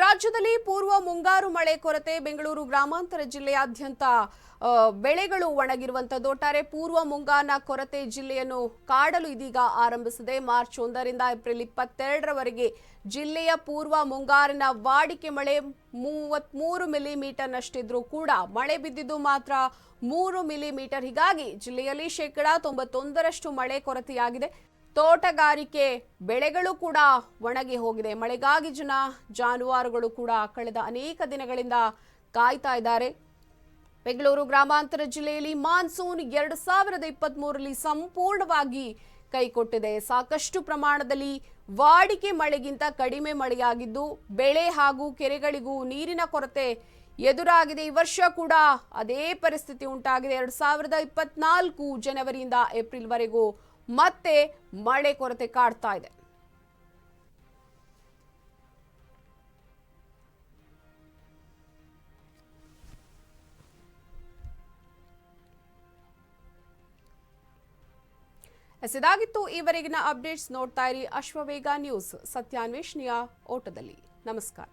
ರಾಜ್ಯದಲ್ಲಿ ಪೂರ್ವ ಮುಂಗಾರು ಮಳೆ ಕೊರತೆ. ಬೆಂಗಳೂರು ಗ್ರಾಮಾಂತರ ಜಿಲ್ಲೆಯಾದ್ಯಂತ ಬೆಳೆಗಳು ಒಣಗಿರುವಂತದ್ದು. ಒಟ್ಟಾರೆ ಪೂರ್ವ ಮುಂಗಾರಿನ ಕೊರತೆ ಜಿಲ್ಲೆಯನ್ನು ಕಾಡಲು ಇದೀಗ ಆರಂಭಿಸಿದೆ. ಮಾರ್ಚ್ 1ರಿಂದ ಏಪ್ರಿಲ್ 22ರವರೆಗೆ ಜಿಲ್ಲೆಯ ಪೂರ್ವ ಮುಂಗಾರಿನ ವಾಡಿಕೆ ಮಳೆ 33 ಮಿಲಿಮೀಟರ್ನಷ್ಟಿದ್ರೂ ಕೂಡ ಮಳೆ ಬಿದ್ದಿದ್ದು ಮಾತ್ರ 3 ಮಿಲಿಮೀಟರ್. ಹೀಗಾಗಿ ಜಿಲ್ಲೆಯಲ್ಲಿ 91% ಮಳೆ ಕೊರತೆಯಾಗಿದೆ. ತೋಟಗಾರಿಕೆ ಬೆಳೆಗಳು ಕೂಡ ಒಣಗಿ ಹೋಗಿದೆ. ಮಳೆಗಾಗಿ ಜಾನುವಾರುಗಳು ಕೂಡ ಕಳೆದ ಅನೇಕ ದಿನಗಳಿಂದ ಕಾಯ್ತಾ ಇದ್ದಾರೆ. ಬೆಂಗಳೂರು ಗ್ರಾಮಾಂತರ ಜಿಲ್ಲೆಯಲ್ಲಿ ಮಾನ್ಸೂನ್ 2023ರಲ್ಲಿ ಸಂಪೂರ್ಣವಾಗಿ ಕೈಕೊಟ್ಟಿದೆ. ಸಾಕಷ್ಟು ಪ್ರಮಾಣದಲ್ಲಿ ವಾಡಿಕೆ ಮಳೆಗಿಂತ ಕಡಿಮೆ ಮಳೆಯಾಗಿದ್ದು ಬೆಳೆ ಹಾಗೂ ಕೆರೆಗಳಿಗೂ ನೀರಿನ ಕೊರತೆ ಎದುರಾಗಿದೆ. ಈ ವರ್ಷ ಕೂಡ ಅದೇ ಪರಿಸ್ಥಿತಿ ಉಂಟಾಗಿದೆ. 2024 ಜನವರಿಯಿಂದ ಏಪ್ರಿಲ್ವರೆಗೂ ಮತ್ತೆ ಮಳೆ ಕೊರತೆ ಕಾಡ್ತಾ ಇದೆ. ಇದಾಗಿತ್ತು ಈವರೆಗಿನ ಅಪ್ಡೇಟ್ಸ್. ನೋಡ್ತಾ ಇರಿ ಅಶ್ವವೇಗ ನ್ಯೂಸ್, ಸತ್ಯಾನ್ವೇಷಣೆಯ ಓಟದಲ್ಲಿ. ನಮಸ್ಕಾರ.